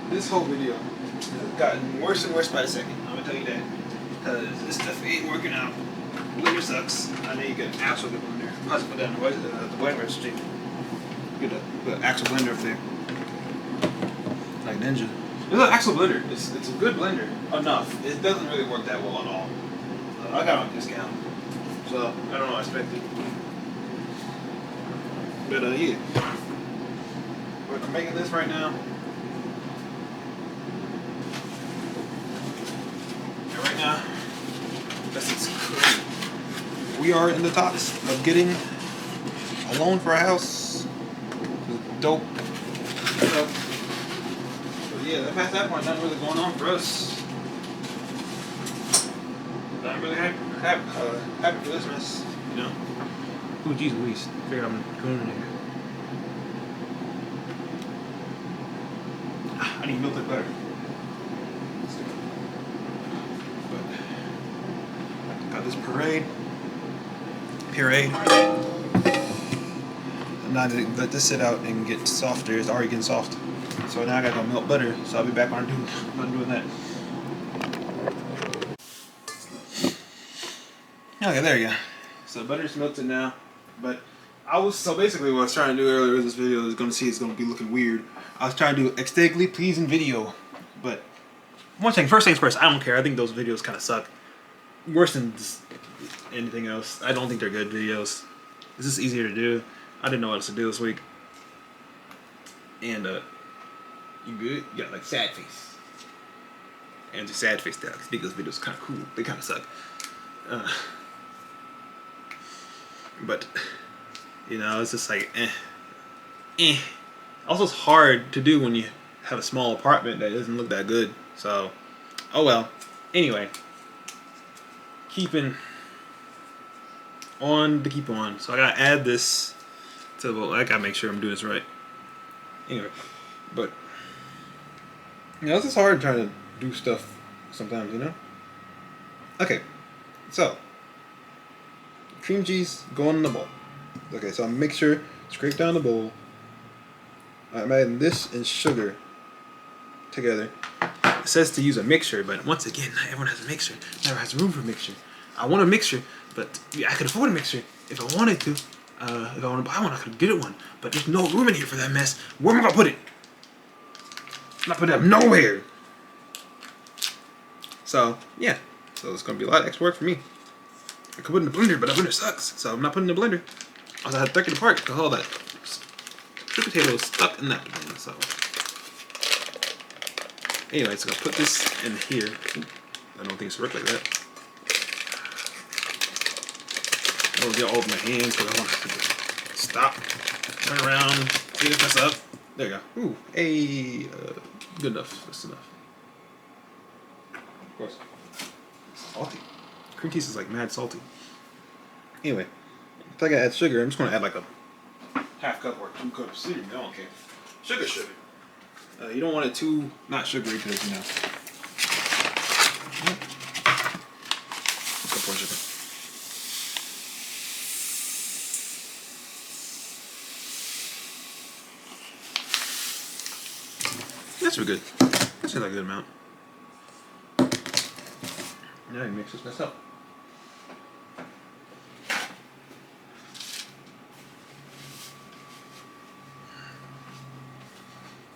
this whole video has gotten worse and worse by the second. I'm gonna tell you that. Because this stuff ain't working out. Blender sucks. I know you get an actual good blender. I'll just put that in the blender stream. Get the actual blender up there. Like Ninja. It's an actual blender. It's a good blender. Enough. It doesn't really work that well at all. I got it on discount. So I don't know what I expected. But yeah. We're making this right now. And right now, this is crazy. We are in the talks of getting a loan for a house. Dope. So yeah, past that point, nothing really going on for us. I'm really happy for this mess, you know. Ooh, geez Louise. Figured I'm going in here. I need milk butter. But got this puree. And now to let this sit out and get softer. It's already getting soft. So now I gotta go melt butter. So I'll be back on doing that. Okay, there you go. So butter's melted now. But basically what I was trying to do earlier in this video is gonna see it's gonna be looking weird. I was trying to do aesthetically pleasing video, but first things first, I don't care. I think those videos kind of suck. Worse than anything else. I don't think they're good videos. This is easier to do. I didn't know what else to do this week. And you good? You got like sad face. And the sad face there. I think those videos kind of cool. They kind of suck. But you know, it's just like Also, it's hard to do when you have a small apartment that doesn't look that good. So, oh well. Anyway, keep on. So I gotta add this to the. I gotta make sure I'm doing this right. Anyway, but you know, it's just hard trying to do stuff sometimes, you know. Okay, so cream cheese going in the bowl. Okay, so I mixture scrape down the bowl. I'm adding this and sugar together. It says to use a mixer, but once again, not everyone has a mixer. Never has room for a mixer. I want a mixer, but I could afford a mixer if I wanted to. If I want to buy one, I could get one. But there's no room in here for that mess. Where am I gonna put it? I'm not putting it up nowhere. So yeah, so it's gonna be a lot of extra work for me. I could put it in the blender, but the blender sucks, so I'm not putting it in the blender. I had to break it apart because all that sweet potato is stuck in that blender. So anyway, so I'll put this in here. I don't think it's work like that. I don't get all of my hands because I want to stop, turn around, get this up. There you go. Ooh, good enough. That's enough. Of course. Salty. Cream cheese is like mad salty. Anyway, if I gotta add sugar, I'm just gonna add like a half cup or 2 cups of cereal. I don't care. Sugar. You don't want it too not sugary because you know. A cup more sugar. That's pretty good. That's like a good amount. Now you mix this mess up.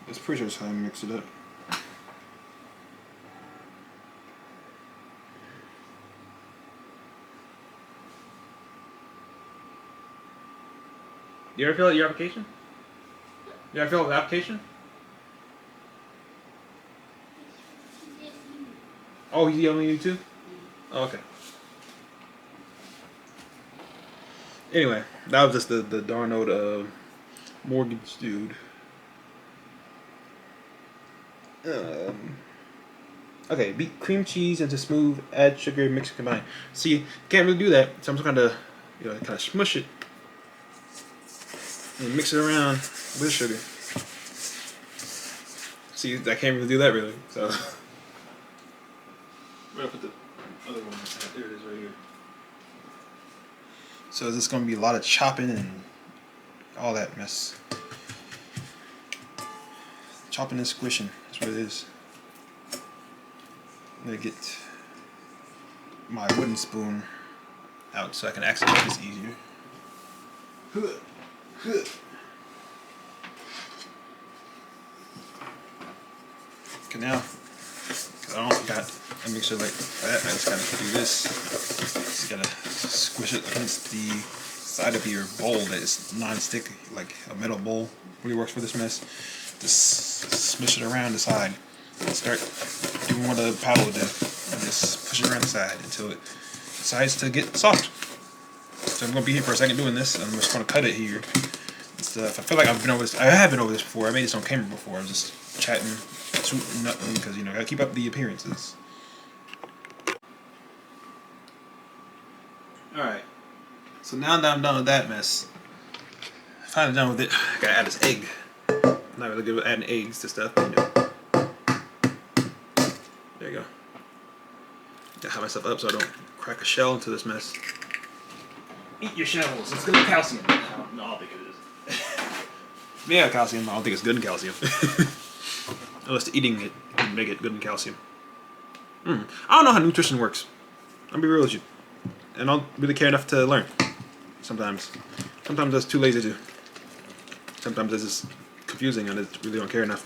It's pretty sure it's how I mix it up. You ever fill out your application? You ever fill out the application? Oh, you only need 2? Oh, okay. Anyway, that was just the darn old mortgage dude. Okay, beat cream cheese into smooth, add sugar, mix and combine. See, can't really do that, so I'm just gonna kind of smush it and mix it around with sugar. See, I can't really do that really, so. I'm gonna put the other one. There it is, right here. So there's gonna be a lot of chopping and all that mess. chopping and squishing. That's what it is. I'm gonna get my wooden spoon out so I can actually make this easier. Okay, now I don't got. I make sure like that. I just gotta do this. Just gotta squish it against the side of your bowl that is non-stick, like a metal bowl. Really works for this mess. Just smush it around the side. Start doing what a paddle would do, and just push it around the side until it decides to get soft. So I'm gonna be here for a second doing this. I'm just gonna cut it here and stuff. I feel like I've been over this. I have been over this before. I made this on camera before. I was just chatting, shooting nothing because you know I gotta keep up the appearances. All right. So now that I'm done with that mess, finally done with it. I gotta add this egg. I'm not really good at adding eggs to stuff, but you know. There you go. Gotta have myself up so I don't crack a shell into this mess. Eat your shells. It's good in calcium. No, I don't think it is. Yeah, calcium. I don't think it's good in calcium. Unless eating it can make it good in calcium. I don't know how nutrition works. I'll be real with you. And I don't really care enough to learn. Sometimes. Sometimes that's too lazy to do. Sometimes it's just confusing and I really don't care enough.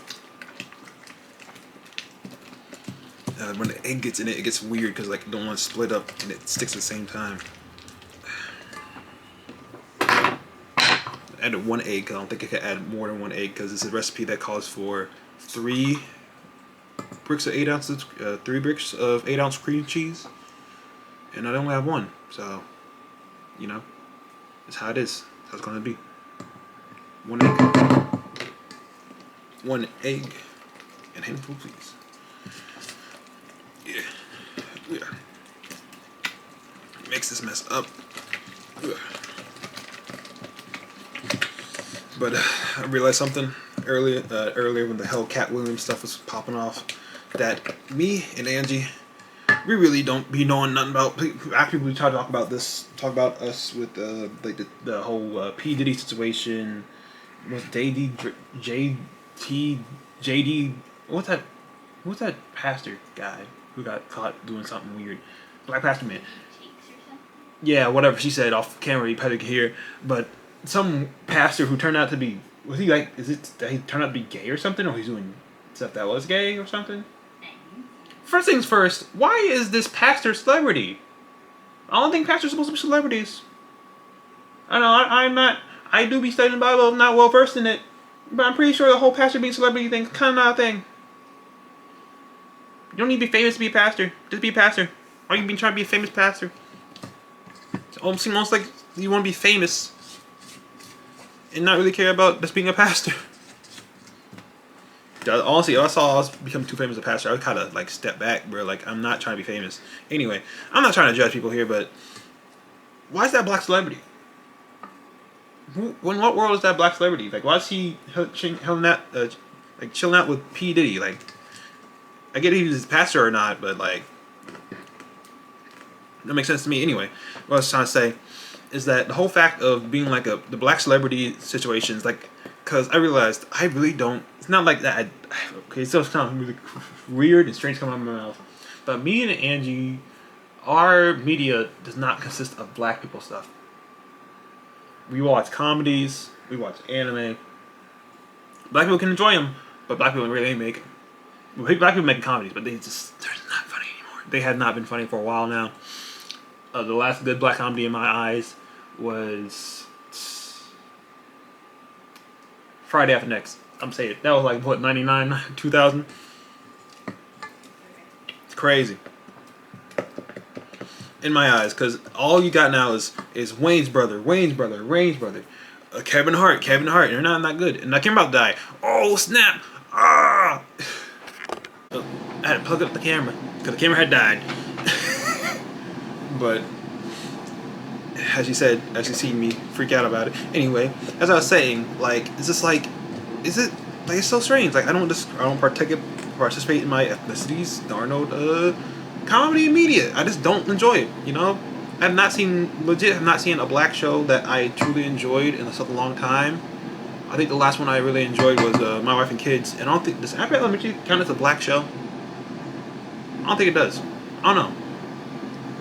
When the egg gets in it, it gets weird because like you don't want to split up and it sticks at the same time. I added 1 egg because I don't think I can add more than 1 egg because it's a recipe that calls for 3 bricks of 8 ounces, 3 bricks of 8-ounce cream cheese, and I only have 1, so you know, it's how it is. That's how it's gonna be. 1 egg, 1 egg, and handful, please. Yeah. Mix this mess up. But I realized something earlier when the whole Cat Williams stuff was popping off, that me and Angie, we really don't be knowing nothing about. Actually, we try to talk about us with the whole P Diddy situation. Was JD? What's that pastor guy who got caught doing something weird? Black pastor man. Yeah, whatever she said off camera, you probably could hear. But some pastor who turned out to be, was he like, is it that he turned out to be gay or something, or he's doing stuff that was gay or something? First things first, why is this pastor a celebrity? I don't think pastors are supposed to be celebrities. I know I do be studying the Bible, I'm not well versed in it, but I'm pretty sure the whole pastor being celebrity thing is kind of not a thing. You don't need to be famous to be a pastor. Just be a pastor. Or you been trying to be a famous pastor? It almost like you want to be famous and not really care about just being a pastor. Honestly, if I saw I was becoming too famous as a pastor, I would kind of like step back, bro. Like, I'm not trying to be famous. Anyway, I'm not trying to judge people here, but why is that black celebrity? In what world is that black celebrity? Like, why is he chilling out with P Diddy? Like, I get if he's a pastor or not, but like, that makes sense to me anyway. What I was trying to say is that the whole fact of being like the black celebrity situations, like, because I realized I really don't. It's not like that. Okay, so it's kind of really weird and strange coming out of my mouth. But me and Angie, our media does not consist of black people stuff. We watch comedies. We watch anime. Black people can enjoy them, but black people really ain't making. Black people make comedies, but they're not funny anymore. They have not been funny for a while now. The last good black comedy in my eyes was Friday After Next. I'm saying it. That was like what, 99, 2000. Crazy. In my eyes, because all you got now is Wayne's brother. Kevin Hart. They're not good. And I came about to die. Oh snap! Ah! I had to plug up the camera because the camera had died. But as you said, as you seen me freak out about it. Anyway, as I was saying, like, it's just like, is it like, it's so strange. Like, I don't participate in my ethnicities. There are no comedy and media. I just don't enjoy it. You know, I have not seen a black show that I truly enjoyed in such a long time. I think the last one I really enjoyed was My Wife and Kids. And I don't think does Abbott Elementary count as a black show? I don't think it does. I don't know.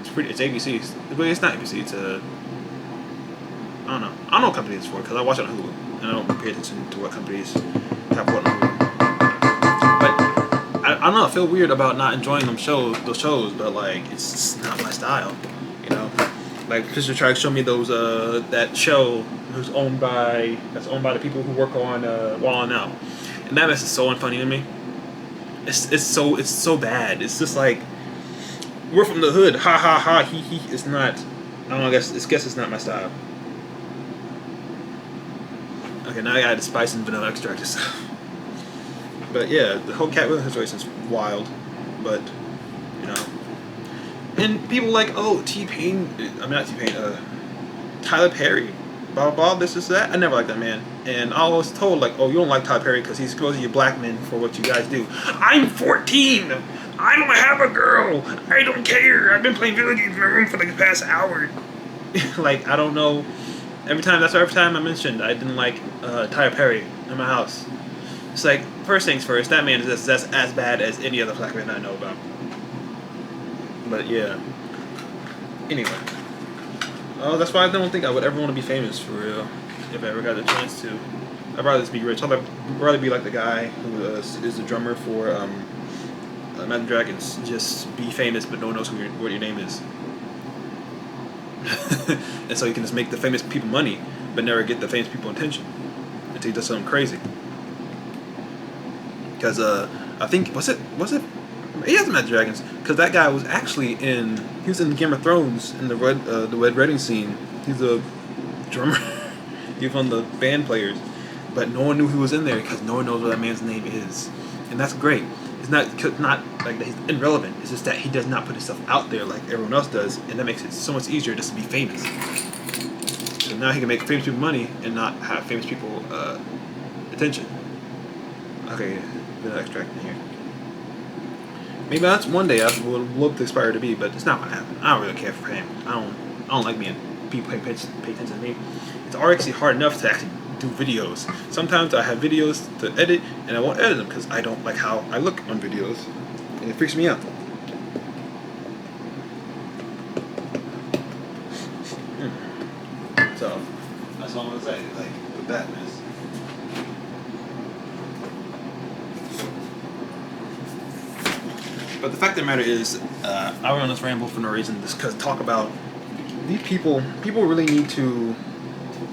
It's ABC. But it's not ABC. It's a I don't know. I don't know what company it's for because I watch it on Hulu and I don't pay attention to what companies have what on Hulu. But I don't know. I feel weird about not enjoying those shows, but like it's just not my style, you know. Like Fisher tried to show me those that show that's owned by the people who work on Wild 'N Out, and that mess is so unfunny to me. It's so bad. It's just like we're from the hood, ha ha ha, he he. It's not. I don't know. I guess it's not my style. Okay, now I got the spice and vanilla extract and stuff. But yeah, the whole Cat Williams situation is wild. But you know, and people like T-Pain. I mean not T-Pain. Tyler Perry. Blah blah blah. This that. I never liked that man. And I was told like, oh, you don't like Tyler Perry because he's supposed to be black men for what you guys do. I'm 14. I don't have a girl. I don't care. I've been playing video games in my room for like the past hour. Like I don't know. Every time I mentioned I didn't like Tyler Perry in my house. It's like first things first. That man is that's as bad as any other black man I know about. But yeah. Anyway. Oh, that's why I don't think I would ever want to be famous for real. If I ever got the chance to. I'd rather just be rich. I'd rather be like the guy who is the drummer for Imagine Dragons. Just be famous, but no one knows what your name is. And so you can just make the famous people money, but never get the famous people attention until he does something crazy. Because I think was it he has Imagine Dragons because that guy was actually in Game of Thrones in the Red Wedding scene. He's a drummer. He's one of the band players, but no one knew he was in there because no one knows what that man's name is, and that's great. It's not like that he's irrelevant. It's just that he does not put himself out there like everyone else does, and that makes it so much easier just to be famous. So now he can make famous people money and not have famous people attention. Okay, bit of extract in here. Maybe that's one day I would love to aspire to be, but it's not gonna happen. I don't really care for him. I don't like being people pay attention to me. It's already hard enough to actually do videos. Sometimes I have videos to edit and I won't edit them because I don't like how I look on videos and it freaks me out. So that's all I'm gonna say. Like with that mess. But the fact of the matter is, I went on this ramble for no reason. Just because talk about these people really need to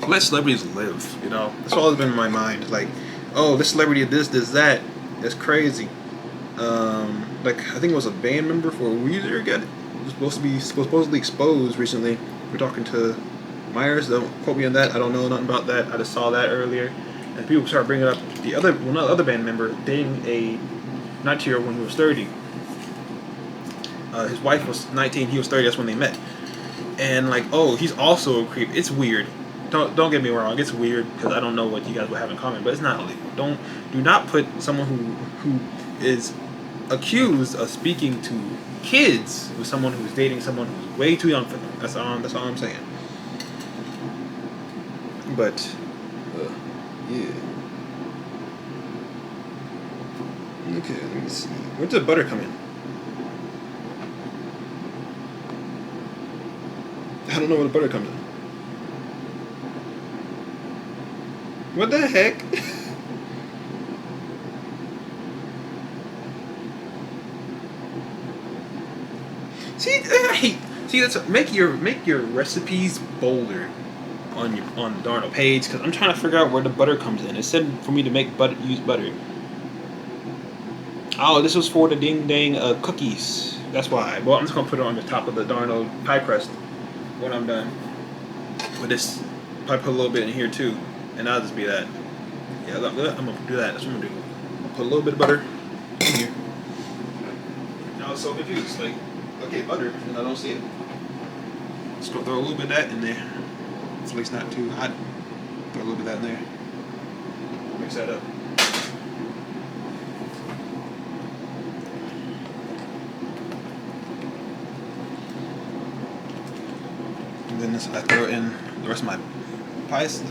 let celebrities live. You know, that's always been in my mind. Like, oh, this celebrity did this, that. That's crazy. Like I think it was a band member for Weezer was supposed to be supposedly exposed recently. We're talking to Myers. Don't quote me on that. I don't know nothing about that. I just saw that earlier, and people started bringing up the other band member dating a 19-year-old when he was 30. His wife was 19, he was 30. That's when they met. And like, oh, he's also a creep. It's weird. Don't get me wrong. It's weird because I don't know what you guys would have in common, but it's not illegal. Do not put someone who is accused of speaking to kids with someone who's dating someone who's way too young for them. That's all I'm saying. But yeah. Okay, let me see. Where did the butter come in? I don't know where the butter comes in. What the heck? Make your recipes bolder on the darn page because I'm trying to figure out where the butter comes in. It said for me to use butter. Oh, this was for the ding dang cookies. That's why. Well, I'm just gonna put it on the top of the darn old pie crust when I'm done with this. Probably put a little bit in here too, and I'll just be that. Yeah, I'm gonna do that. That's what I'm gonna do. I'll put a little bit of butter in here. I was so confused. Like, okay, butter, and I don't see it. Just go throw a little bit of that in there. It's at least not too hot. Throw a little bit of that in there. Mix that up. And then I throw in the rest of my pie stuff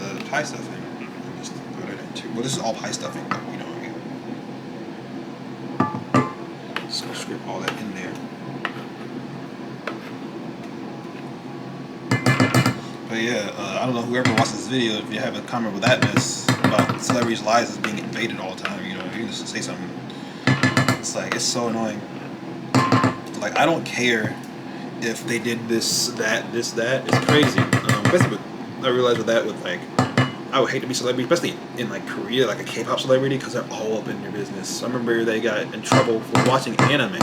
in. Just throw it Well, this is all pie stuffing, but you know what I mean. Just gonna scrape all that in there. But yeah, I don't know whoever watches this video, if you have a comment with that mess about celebrities' lives is being invaded all the time, you know, you can just say something. It's like, it's so annoying. Like, I don't care if they did this, that. It's crazy. Especially I realize with that, with like, I would hate to be a celebrity, especially in like Korea, like a K-pop celebrity, because they're all up in your business. I remember they got in trouble for watching anime.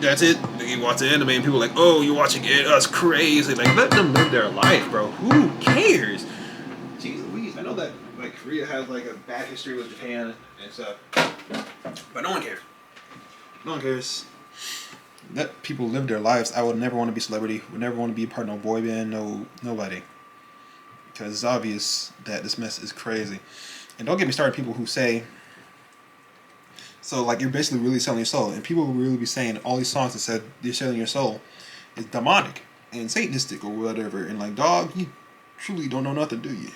That's it. They watch the anime and people are like, oh, you're watching it, that's crazy. Like, let them live their life, bro. Who cares? Jeez Louise, I know that like Korea has like a bad history with Japan and stuff, but no one cares. No one cares. Let people live their lives. I would never want to be a celebrity. Would never want to be a part of no boy band, nobody. Because it's obvious that this mess is crazy. And don't get me started, people who say, so like you're basically really selling your soul, and people will really be saying all these songs that said you're selling your soul is demonic and satanistic or whatever, and like, dog, you truly don't know nothing, do you?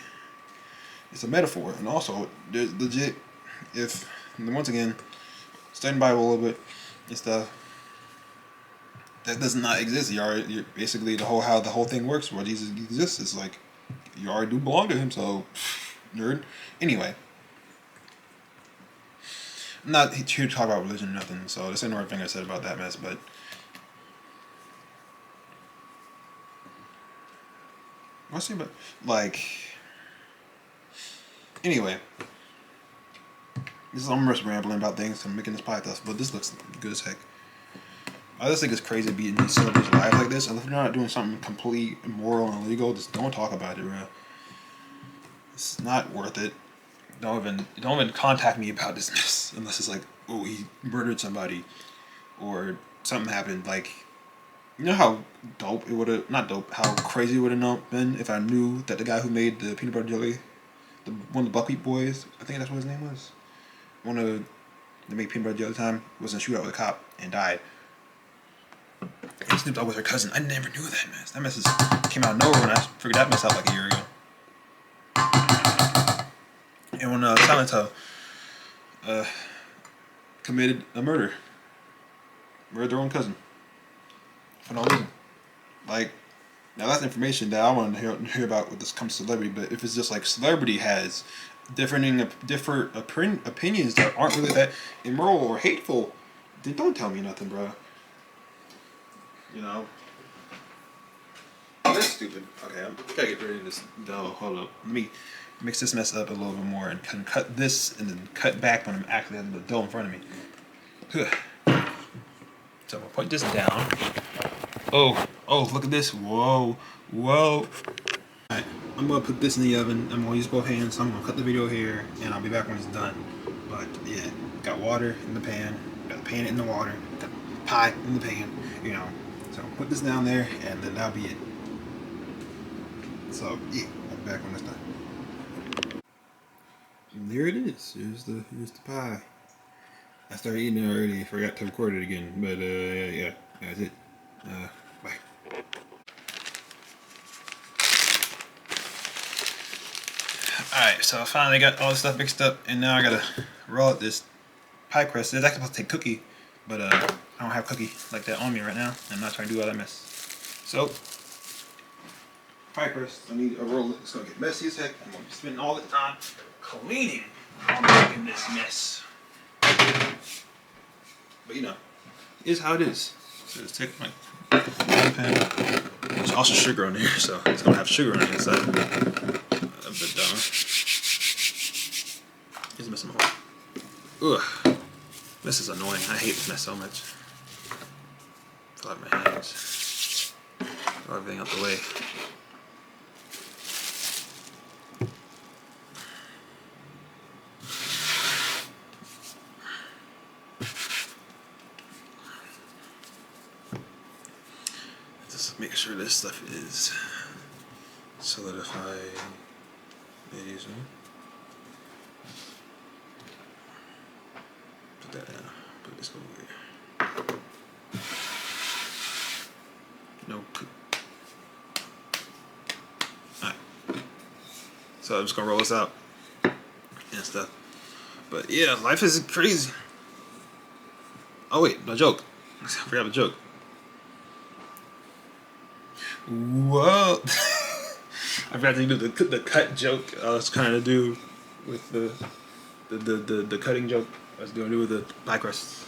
It's a metaphor, and also there's legit, if once again studying the Bible a little bit and stuff, that does not exist. You're basically how the whole thing works. Where Jesus exists is like you already do belong to him, so nerd. Anyway. I'm not here to talk about religion or nothing, so this ain't the right thing I said about that mess, but what's it about? Like, anyway, I'm just rambling about things. I'm making this podcast, but this looks good as heck. I just think it's crazy being these celebrities' lives like this. And if you're not doing something completely immoral and illegal, just don't talk about it, bro. It's not worth it. Don't even contact me about this mess unless it's like, oh, he murdered somebody or something happened. Like, you know how dope it would have, not dope, how crazy it would have been if I knew that the guy who made the peanut butter jelly, one of the Buckwheat boys, I think that's what his name was, one of the make peanut butter jelly time, was in a shootout with a cop and died. And Snoop Dogg was her cousin. I never knew that mess. That mess came out of nowhere when I figured that mess out like a year ago. And when Silent Hill committed a murdered their own cousin for no reason. Like, now that's information that I want to hear about when this comes to celebrity. But if it's just like celebrity has different opinions that aren't really that immoral or hateful, then don't tell me nothing, bro. You know, that's stupid. Okay, I gotta get rid of this dough. Hold up, let me mix this mess up a little bit more and cut this and then cut back when I'm actually having the dough in front of me. So I'll put this down. Oh, look at this. Whoa. Alright, I'm gonna put this in the oven. I'm gonna use both hands. So I'm gonna cut the video here and I'll be back when it's done. But yeah, got water in the pan, got the pan in the water, got pie in the pan, you know. So put this down there and then that'll be it. So yeah, I'll be back when it's done. And there it is. Here's the pie. I started eating it already. Forgot to record it again, but yeah, that's it. Bye. Alright, so I finally got all this stuff mixed up, and now I gotta roll out this pie crust. It's actually supposed to take cookie, but I don't have cookie like that on me right now. I'm not trying to do all that mess. So, pie crust, I need a roll. It's gonna get messy as heck. I'm gonna be spending all the time cleaning on making this mess. But you know, it is how it is. So just take my pan. There's also sugar on here, so it's gonna have sugar on the inside of the dough. It's messing my hole. Ugh, this is annoying. I hate this mess so much. Fill out my hands. Throw everything out the way. Just make sure this stuff is solidified. Maybe so. Put that down. Put this over here. Nope. Alright. So I'm just gonna roll this out. stuff. But yeah, life is crazy. Oh wait, no joke. I forgot the joke. Whoa. I forgot to do the cut joke I was trying to do with the cutting joke I was going to do with the black crust.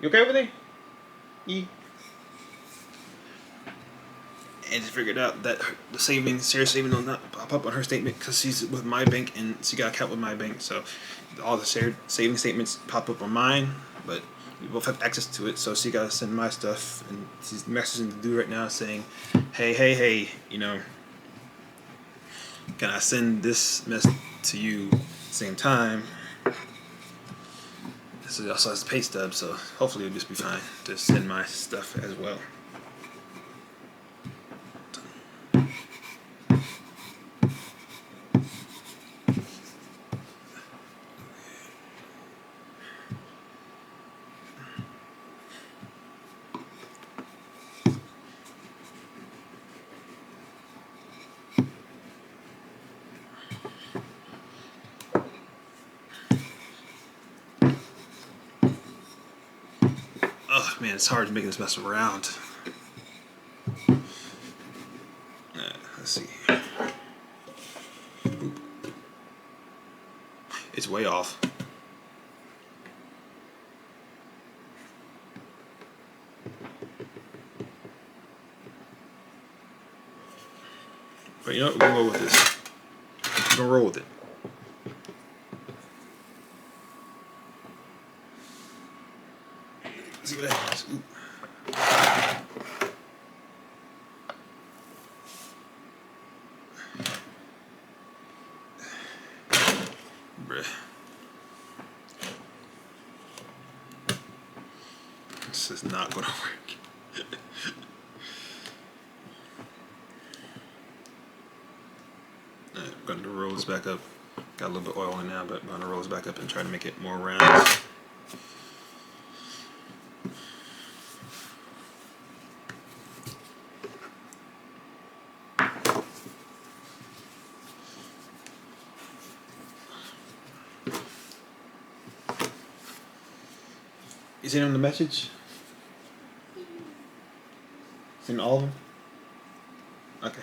You okay with it? Yeah. And just figured out that the savings, Sarah's savings will not pop up on her statement because she's with my bank and she got an account with my bank. So all the shared saving statements pop up on mine, but we both have access to it. So she got to send my stuff, and she's messaging the dude right now saying, hey, you know, can I send this message to you at the same time? So it also has a pay stub, so hopefully it'll just be fine to send my stuff as well. Oh man, it's hard to make this mess around. Let's see. Boop. It's way off. But you know what? We're gonna go with this. We're gonna roll with it. Let's see what happens. Ooh. Bruh. This is not gonna work. I'm gonna roll this back up. Got a little bit of oil in now, but I'm gonna roll this back up and try to make it more round. You seen him the message? Seen all of them? Okay.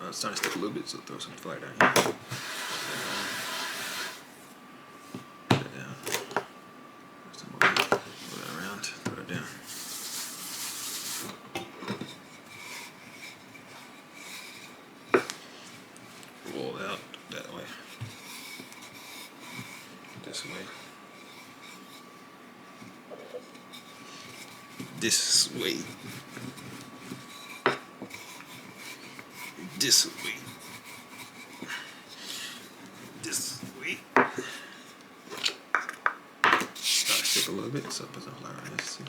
It's starting to stick a little bit, so throw some fire down here. Put it down. Move that around. Throw it down. Roll it out that way. This way. This way. This way. This way. Start to stick a little bit, so put some flour on this too.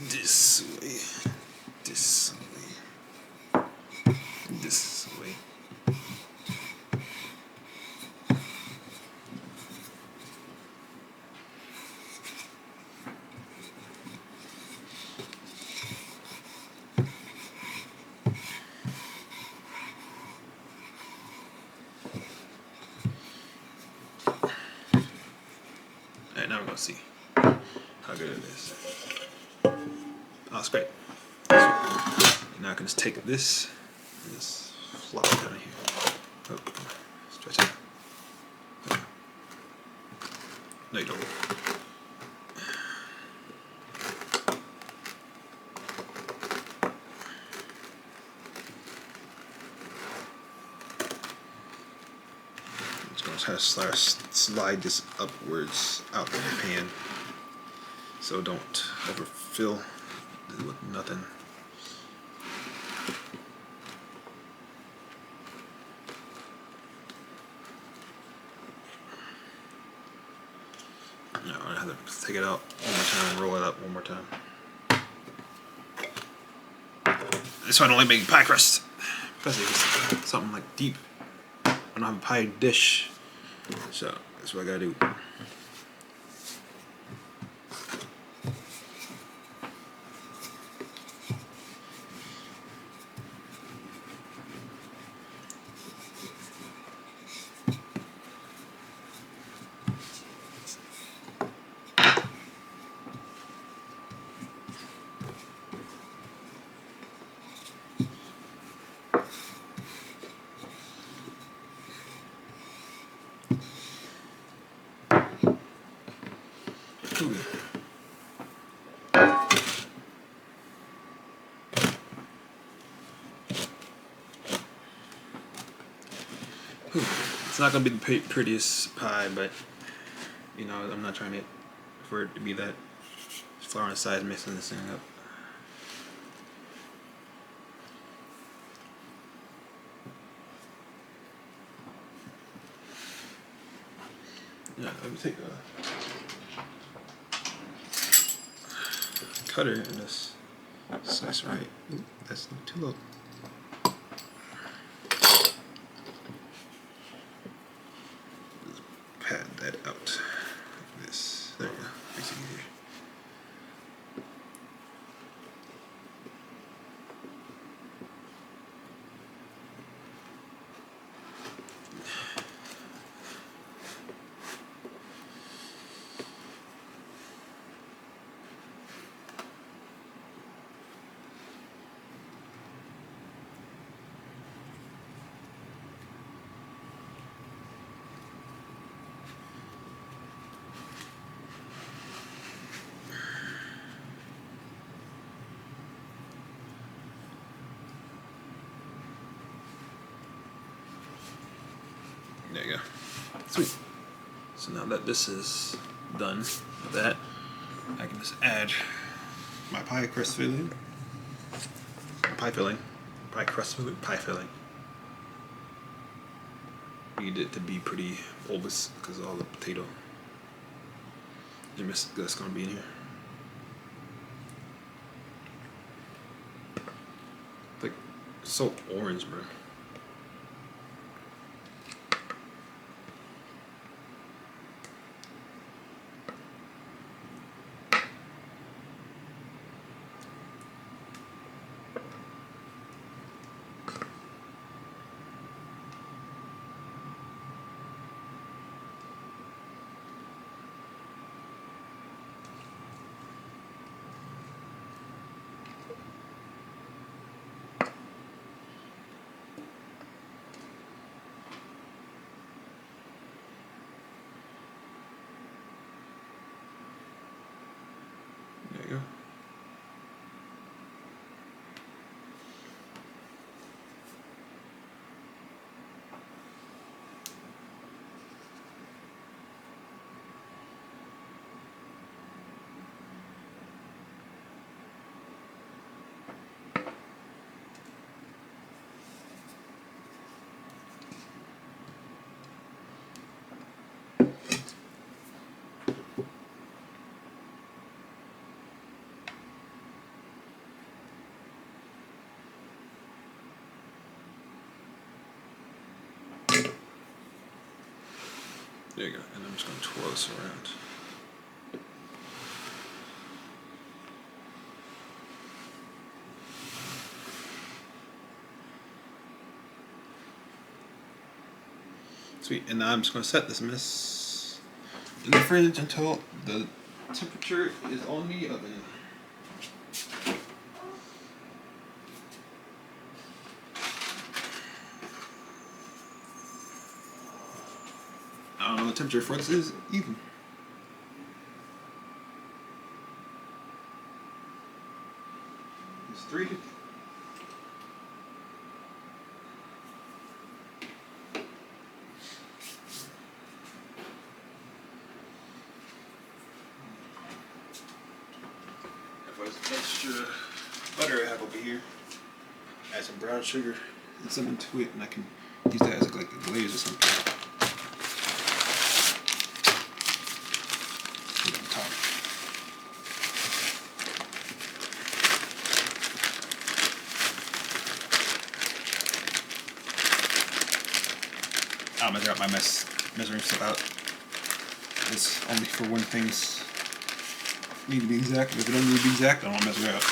This way. This way. This way. Alright, now we're gonna see how good it is. Oh, it's great. Now I can just take this and just flop it down here. Oh, stretch it. No, you don't. I'm just gonna try to slide this upwards out of the pan, so don't overfill it with nothing. No, I have to take it out one more time and roll it up one more time. That's why I don't like making pie crust, especially if it's something like deep. I don't have a pie dish, so that's what I gotta do. It's not gonna be the prettiest pie, but you know, I'm not trying for it to be that flour on the sides mixing this thing up. Yeah, let me take a cutter and just slice right. Ooh, that's not too low. Just pat that out like this. There you go. Makes it easier. There you go. Sweet. So now that this is done with that, I can just add my pie crust filling. Pie filling. Pie crust filling. Pie filling. Need it to be pretty bulbous because of all the potato that's going to be in here. Like, so orange, bro. There you go. There you go. And I'm just going to twirl this around. Sweet. And now I'm just going to set this mess in the fridge until the temperature is on the oven. I don't know what temperature for this is even. 3. Extra butter I have over here. Add some brown sugar and something to it, and I can use that as like a glaze or something. Put it on top. I'll measure out my measuring stuff out. It's only for when things need to be exact. If it doesn't need to be exact, I don't want to measure it out.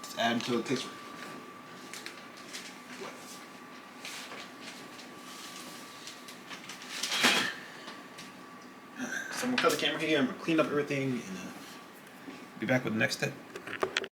Just add until it tastes right. So I'm going to cut the camera here. I'm going to clean up everything and be back with the next step.